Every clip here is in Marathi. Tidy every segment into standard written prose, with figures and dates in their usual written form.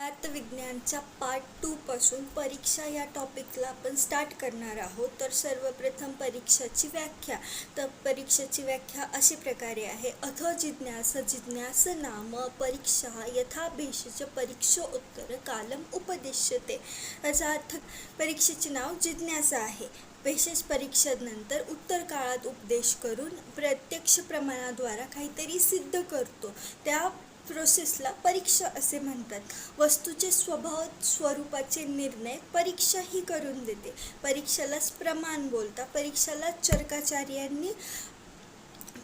अर्थविज्ञानच्या पार्ट 2 पासून परीक्षा या टॉपिकला आपण स्टार्ट करणार आहोत. तर सर्वप्रथम परीक्षाची व्याख्या. तर परीक्षेची व्याख्या अशी प्रकारे आहे. अथ जिज्ञास जिज्ञास नाम परीक्षा यथाभेषज परीक्षोत्तर कालम उपदिश्यते. याचा अर्थ परीक्षेचे नाव जिज्ञासा आहे. भेषज परीक्षेनंतर उत्तर काळात उपदेश करून प्रत्यक्ष प्रमाणाद्वारा काहीतरी सिद्ध करतो त्या प्रोसेसला परीक्षा असे म्हणतात. वस्तूचे स्वभाव स्वरूपाचे निर्णय परीक्षा ही करून देते. परीक्षेलाच प्रमाण बोलता. परीक्षेला चरकाचार्यांनी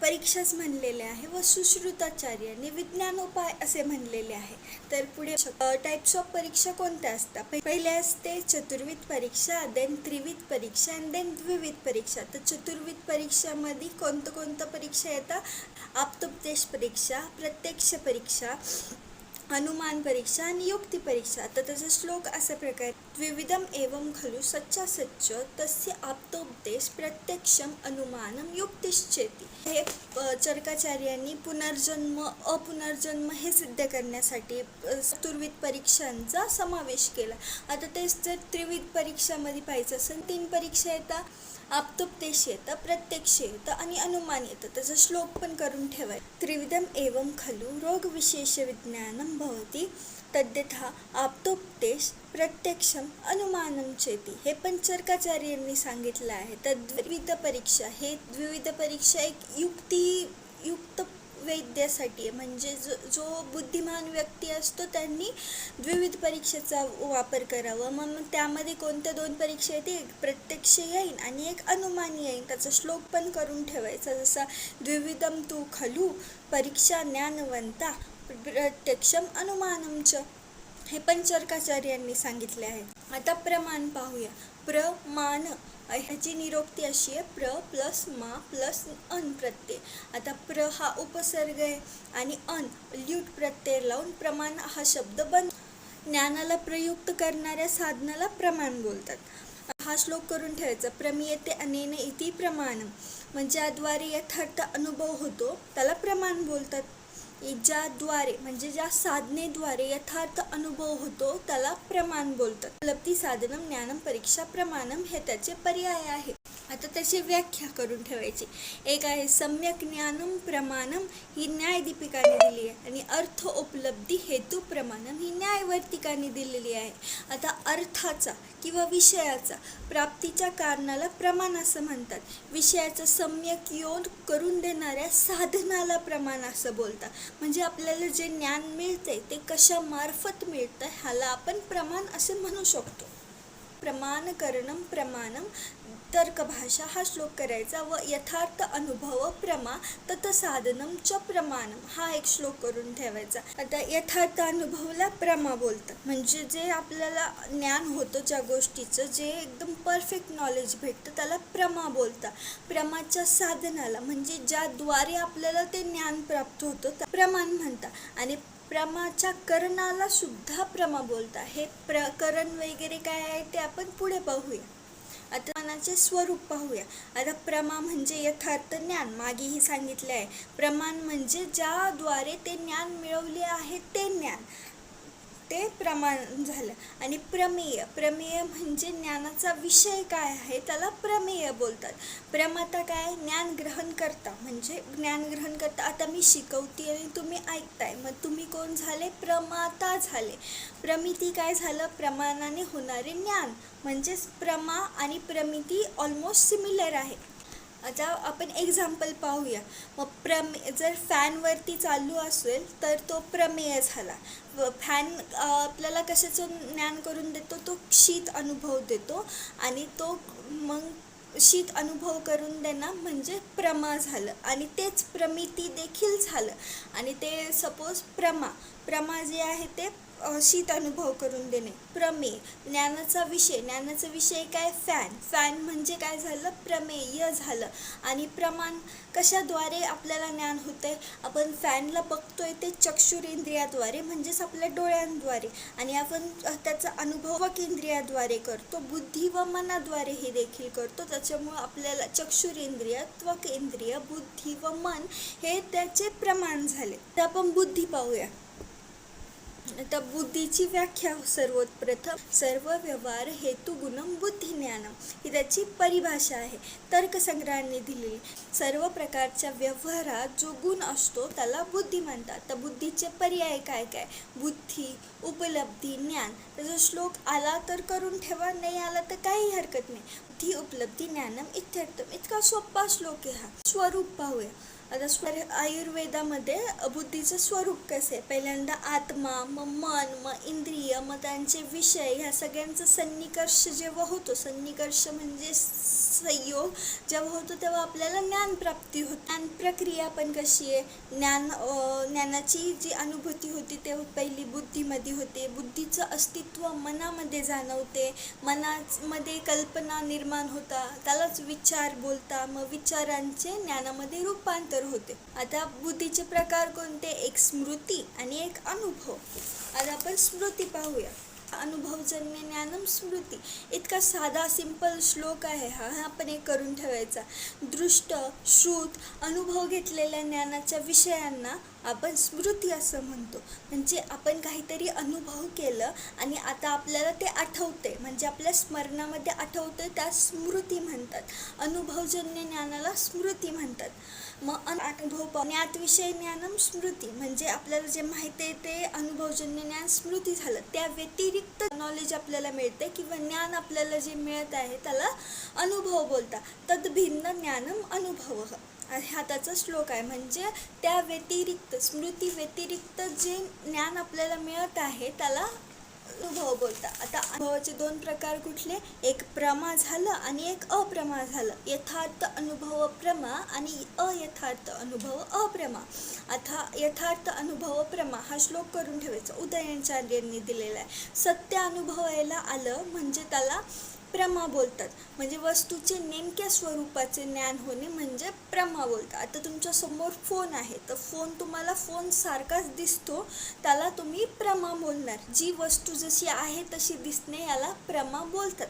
परीक्षाच म्हणलेले आहे व सुश्रुताचार्यांनी विज्ञानोपाय असे म्हणलेले आहे. तर पुढे टाइप्स ऑफ परीक्षा कोणत्या असतात? पहिले असते चतुर्विध परीक्षा, देन त्रिविध परीक्षा आणि देन द्विविध परीक्षा. तर चतुर्विध परीक्षामध्ये कोणत्या परीक्षा येतात? आप्तोपदेश परीक्षा, प्रत्यक्ष परीक्षा, अनुमान परीक्षा आणि युक्ती परीक्षा. तर त्याचा श्लोक अशा प्रकारे द्विविधम एवं खलु सच्चासच्च तस्य आप्तोपदेश प्रत्यक्षम अनुमानम युक्तिश्चेती. हे चरकाचार्यांनी पुनर्जन्म अपुनर्जन्म हे सिद्ध करण्यासाठी चतुर्विध परीक्षांचा समावेश केला. आता तेच जर त्रिविध परीक्षामध्ये पाहायचं असेल, 3 परीक्षा येतात. आप्तोपदेश येतं, प्रत्यक्ष येतं आणि अनुमान येतं. त्याचा श्लोक पण करून ठेवाय. त्रिविधम एवं खलु रोगविशेष विज्ञानम भवति तद्यथा आप्तोपदेश प्रत्यक्षम अनुमानम चेती. हे पण चरकाचार्यांनी सांगितलं आहे. तर द्विविध परीक्षा द्विविध परीक्षा एक युक्त वैद्यासाठी आहे. म्हणजे जो बुद्धिमान व्यक्ती असतो त्यांनी द्विविध परीक्षेचा वापर करावा. मग त्यामध्ये कोणत्या 2 परीक्षा येते? एक प्रत्यक्ष येईल आणि एक अनुमान येईल. त्याचा श्लोक पण करून ठेवायचा. जसा द्विविधम तू खलु परीक्षा ज्ञानवंता प्रत्यक्षम अनुमानम च. हे पण चरकाचार्यांनी सांगितले आहे. आता प्रमाण पाहूया. प्रमाण ह्याची निरोक्ती अशी आहे, प्र प्लस मा प्लस अन प्रत्यय. आता प्र हा उपसर्ग आहे आणि अन ल्यूट प्रत्यय लावून प्रमाण हा शब्द बन. ज्ञानाला प्रयुक्त करणाऱ्या साधनाला प्रमाण बोलतात. हा श्लोक करून ठेवायचा. प्रमीयते अनेन इति प्रमाणम. म्हणजे ज्याद्वारे यथार्थ अनुभव होतो त्याला प्रमाण बोलतात. ज्याद्वारे म्हणजे ज्या साधनेद्वारे यथार्थ अनुभव होतो त्याला प्रमाण बोलतात. उपलब्धी साधनम ज्ञानम परीक्षा प्रमाणम हे त्याचे पर्याय आहे. आता त्याची व्याख्या करून ठेवायची. एक आहे सम्यक ज्ञानम प्रमाणम, ही न्यायदीपिकाने दिली आहे. आणि अर्थ उपलब्धी हेतू प्रमाणम ही न्यायवर्तिकाने दिलेली आहे. आता अर्थाचा किंवा विषयाचा प्राप्तीच्या कारणाला प्रमाण असं म्हणतात. विषयाचा सम्यक योग करून देणाऱ्या साधनाला प्रमाण असं बोलतात. म्हणजे आपल्याला जे ज्ञान मिळते ते कशा मार्फत मिळतं ह्याला आपण प्रमाण असे म्हणू शकतो. प्रमाणकरणम प्रमाणम तर्कभाषा हा श्लोक करायचा व यथार्थ अनुभव प्रमा तत साधनम च प्रमाणम हा एक श्लोक करून ठेवायचा. आता यथार्थ अनुभवला प्रमा बोलतात. म्हणजे जे आपल्याला ज्ञान होतं ज्या गोष्टीचं, जे एकदम परफेक्ट नॉलेज भेटतं त्याला प्रमा बोलतात. प्रमाच्या साधनाला म्हणजे ज्याद्वारे आपल्याला ते ज्ञान प्राप्त होतं त्या प्रमाण म्हणतात. आणि प्रमाच्या करणाला सुद्धा प्रमा बोलतात. हे प्रकरण वगैरे काय आहे ते आपण पुढे पाहूया. आता ज्ञानाचे स्वरूप पाहूया. आता प्रमा म्हणजे यथार्थ ज्ञान, मागेही सांगितले आहे. प्रमाण म्हणजे ज्याद्वारे ते ज्ञान मिळवले आहे ते ज्ञान, ते प्रमाण झालं. आणि प्रमेय म्हणजे ज्ञानाचा विषय काय आहे त्याला प्रमेय बोलतात. प्रमाता काय? ज्ञान ग्रहण करता. म्हणजे ज्ञान ग्रहण करता. आता मी शिकवते आणि तुम्ही ऐकताय, मग तुम्ही कोण झाले? प्रमाता झाले. प्रमिती काय झालं? प्रमाणाने होणारे ज्ञान. म्हणजेच प्रमा आणि प्रमिती ऑलमोस्ट सिमिलर आहे. आता आपण एक्झाम्पल पाहूया. मग जर फॅनवरती चालू असेल तर तो प्रमेय झाला. फॅन आपल्याला कशाचं ज्ञान करून देतो? तो शीत अनुभव देतो आणि तो मग शीत अनुभव करून देणं म्हणजे प्रमा झालं. आणि तेच प्रमिती देखील झालं. आणि ते सपोज प्रमा जे आहे ते शीत अनुभव करून देणे. प्रमेय ज्ञानाचा विषय काय? फॅन म्हणजे काय झालं? प्रमेय झालं. आणि प्रमाण कशाद्वारे आपल्याला ज्ञान होतंय? आपण फॅनला बघतोय ते चक्षुरेंद्रियाद्वारे म्हणजेच आपल्या डोळ्यांद्वारे. आणि आपण त्याचा अनुभव इंद्रियाद्वारे करतो, बुद्धी व मनाद्वारे हे देखील करतो. त्याच्यामुळे आपल्याला चक्षुरेंद्रिय, त्वक इंद्रिय, बुद्धी व मन हे त्याचे प्रमाण झाले. तर आपण बुद्धी पाहूया. आता बुद्धीची व्याख्या सर्वप्रथम सर्व व्यवहार हेतू गुणम बुद्धी ज्ञानम ही त्याची परिभाषा आहे. तर्कसंग्रहांनी दिलेली सर्व प्रकारच्या व्यवहारात जो गुण असतो त्याला बुद्धी म्हणतात. तर बुद्धीचे पर्याय काय काय? बुद्धी, उपलब्धी, ज्ञान. त्याचा श्लोक आला तर करून ठेवा, नाही आला तर काही हरकत नाही. बुद्धी उपलब्धी ज्ञानम इत्यर्थम. इतका सोपा श्लोक आहे हा. स्वरूप पाहूया. आता आयुर्वेदामध्ये बुद्धीचं स्वरूप कसं आहे? पहिल्यांदा आत्मा, मग मन, मग इंद्रिय, मग त्यांचे विषय, ह्या सगळ्यांचा सन्निकर्ष जेव्हा होतो, सन्निकर्ष म्हणजे संयोग जेव्हा होतो तेव्हा आपल्याला ज्ञानप्राप्ती होते. ज्ञान प्रक्रिया पण कशी आहे? ज्ञानाची जी अनुभूती होती ते पहिली बुद्धीमध्ये होते. बुद्धीचं अस्तित्व मनामध्ये जाणवते, मनामध्ये कल्पना निर्माण होता, त्यालाच विचार बोलता, मग विचारांचे ज्ञानामध्ये रूपांतर होते. आता बुद्धीचे प्रकार कोणते? एक स्मृती आणि एक अनुभव. आता आपण स्मृती पाहूया. अनुभवजन्य ज्ञानम स्मृती. इतका साधा सिंपल श्लोक आहे हा. आपण एक करून ठेवायचा. दृष्ट, श्रुत, अनुभव घेतलेल्या ज्ञानाच्या विषयांना आपण स्मृती असं म्हणतो. म्हणजे आपण काहीतरी अनुभव केलं आणि आता आपल्याला ते आठवते, म्हणजे आपल्या स्मरणामध्ये आठवते, त्या स्मृती म्हणतात. अनुभवजन्य ज्ञानाला स्मृती म्हणतात. मग अनुभव ज्ञातविषय ज्ञानम स्मृती म्हणजे आपल्याला जे माहिती आहे ते अनुभवजन्य ज्ञान स्मृती झालं. त्या व्यतिरिक्त नॉलेज आपल्याला मिळते किंवा ज्ञान आपल्याला जे मिळत आहे त्याला अनुभव बोलतात. तद्भिन्न ज्ञानम अनुभव हा त्याचा श्लोक आहे. म्हणजे त्या व्यतिरिक्त, स्मृती व्यतिरिक्त जे ज्ञान आपल्याला मिळत आहे त्याला अनुभव बोलतात. आता अनुभवाचे दोन प्रकार कुठले? एक प्रमा झालं आणि एक अप्रमा झालं. यथार्थ अनुभव प्रमा आणि अयथार्थ अनुभव अप्रमा. आता यथार्थ अनुभव प्रमा हा श्लोक करून ठेवायचा. उदयनाचार्यांनी दिलेला आहे. सत्य अनुभवायला आलं म्हणजे त्याला प्रमा बोलतात. म्हणजे वस्तूचे नेमक्या स्वरूपाचे ज्ञान होणे म्हणजे प्रमा बोलतात. आता तुमच्या समोर फोन आहे, तर फोन तुम्हाला फोन सारखाच दिसतो, त्याला तुम्ही प्रमा बोलणार. जी वस्तू जशी आहे तशी दिसणे याला प्रमा बोलतात.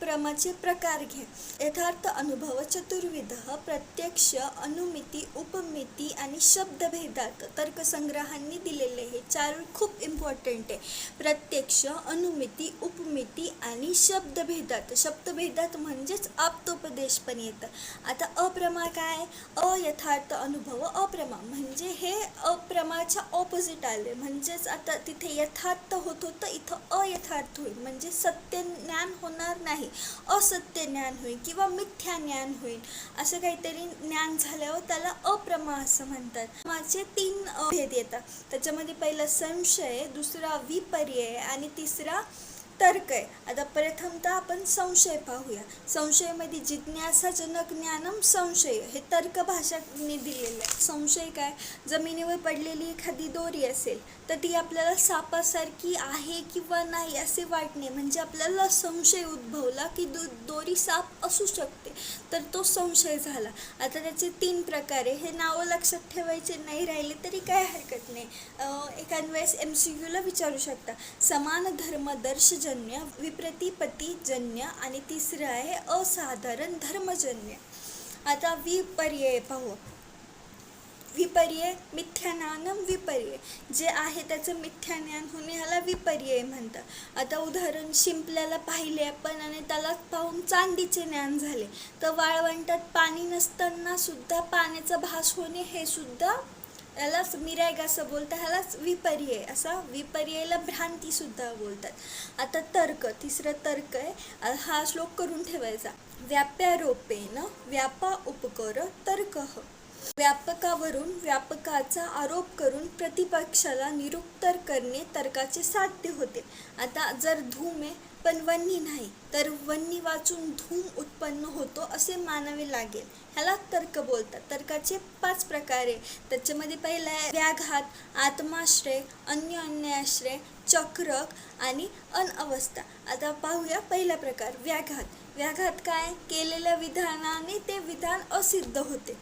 प्रमाचे प्रकार घे. यथार्थ अनुभव चतुर्विध. प्रत्यक्ष, अनुमिती, उपमिती आणि शब्दभेदात. तर्कसंग्रहांनी दिलेले हे चार खूप इम्पॉर्टंट आहे. प्रत्यक्ष, अनुमिती, उपमिती आणि शब्दभेदात. शब्दभेदात म्हणजेच आप्तोपदेश पण येतं. आता अप्रमा काय? अयथार्थ अनुभव अप्रमा म्हणजे हे अप्रमाच्या ऑपोजिट आले. म्हणजेच आता तिथे यथार्थ होत होतं, इथं अयथार्थ होईल. म्हणजे सत्य ज्ञान होणार नाही, असत्य ज्ञान होईल किंवा मिथ्या ज्ञान होईल. असं काहीतरी ज्ञान झाल्यावर त्याला अप्रमा असं म्हणतात. माझे तीन भेद येतात. त्याच्यामध्ये पहिला संशय, दुसरा विपर्यय आणि तिसरा तर्क आहे. आता प्रथमतः आपण संशय पाहूया. संशयामध्ये जिज्ञासाजनक ज्ञानम संशय हे तर्क भाषाने दिलेलं आहे. संशय काय? जमिनीवर पडलेली एखादी दोरी असेल तर ती आपल्याला सापासारखी आहे किंवा नाही असे वाटणे, म्हणजे आपल्याला संशय उद्भवला की दोरी साप असू शकते, तर तो संशय झाला. आता त्याचे तीन प्रकार आहे. हे नावं लक्षात ठेवायचे नाही राहिले तरी काय हरकत नाही. एखाद वेळेस MCQला विचारू शकता. समान धर्मदर्शजन्य, विप्रतिपत्तीजन्य आणि तिसरं आहे असाधारण धर्मजन्य. आता विपर्यय पाहू. विपर्यय मिथ्याज्ञानम विपर्यय. जे आहे त्याचं मिथ्या ज्ञान होणे ह्याला विपर्यय म्हणतात. आता उदाहरण शिंपल्याला पाहिले आपण आणि त्याला पाहून चांदीचे ज्ञान झाले. तर वाळवंटात पाणी नसताना सुद्धा पाण्याचा भास होणे हे सुद्धा यालाच मिराग असं बोलतात. ह्यालाच विपर्यय, असा विपर्ययला भ्रांती सुद्धा बोलतात. आता तर्क, तिसरं तर्क आहे. हा श्लोक करून ठेवायचा. व्याप्यारोपेन व्यापा उपकर तर्कः. व्यापकावरून व्यापकाचा आरोप करून प्रतिपक्षाला निरुत्तर करणे तर्काचे साध्य होते. आता जर धूम आहे पण वन्नी नाही, तर वन्नी वाचून धूम उत्पन्न होतो असे मानावे लागेल. ह्याला तर्क बोलतात. तर्काचे 5 प्रकार आहे. त्याच्यामध्ये पहिला आहे व्याघात, आत्माश्रय, अन्याश्रय, चक्रक आणि अनवस्था. आता पाहूया पहिला प्रकार व्याघात. व्याघात काय? केलेल्या विधानाने ते विधान असिद्ध होते.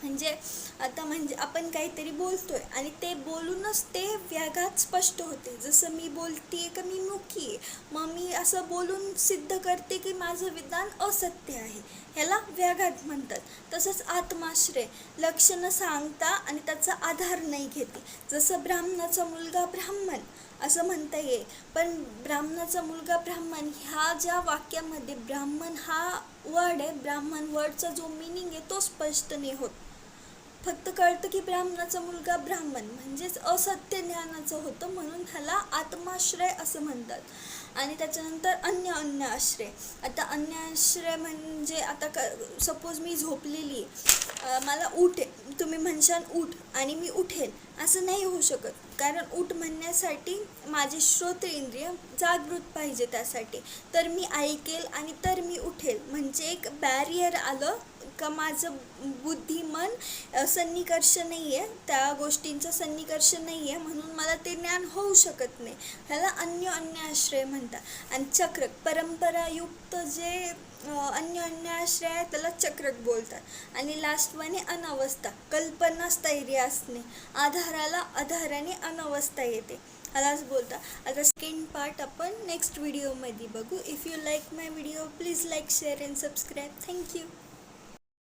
म्हणजे आता म्हणजे आपण काहीतरी बोलतोय आणि ते बोलूनच ते व्याघात स्पष्ट होते. जसं मी बोलते की मी मुकी आहे, मग मी असं बोलून सिद्ध करते की माझं विधान असत्य आहे, ह्याला व्याघात म्हणतात. तसंच आत्माश्रय, लक्ष न सांगता आणि त्याचा आधार नाही घेते. जसं ब्राह्मणाचा मुलगा ब्राह्मण असं म्हणता येईल, पण ब्राह्मणाचा मुलगा ब्राह्मण ह्या ज्या वाक्यामध्ये ब्राह्मण हा वर्ड आहे, ब्राह्मण वर्डचा जो मिनिंग आहे तो स्पष्ट नाही होत. फक्त कळतं की ब्राह्मणाचा मुलगा ब्राह्मण म्हणजेच असत्य ज्ञानाचं होतं, म्हणून ह्याला आत्माश्रय असं म्हणतात. आणि त्याच्यानंतर अन्य आश्रय. आता अन्य आश्रय म्हणजे आता सपोज मी झोपलेली आहे, मला उठ तुम्ही म्हणशाल उठ आणि मी उठेल, असं नाही होऊ शकत. कारण उठ म्हणण्यासाठी माझे श्रोत्र इंद्रिय जागृत पाहिजे त्यासाठी, तर मी ऐकेल आणि तर मी उठेल. म्हणजे एक बॅरियर आलं का माझं बुद्धी मन सन्निकर्ष नाही आहे, त्या गोष्टींचं सन्निकर्ष नाही आहे, म्हणून मला ते ज्ञान होऊ शकत नाही. ह्याला अन्य आश्रय म्हणतात. आणि चक्रक, परंपरायुक्त जे अन्य आश्रय आहे त्याला चक्रक बोलतात. आणि लास्ट वन आहे अनवस्था, कल्पना स्थैर्य असणे, आधाराला आधाराने अनवस्था येते, ह्यालाच बोलतात. आता सेकंड पार्ट आपण नेक्स्ट व्हिडिओमध्ये बघू. If you like my video please like, share and subscribe. Thank you.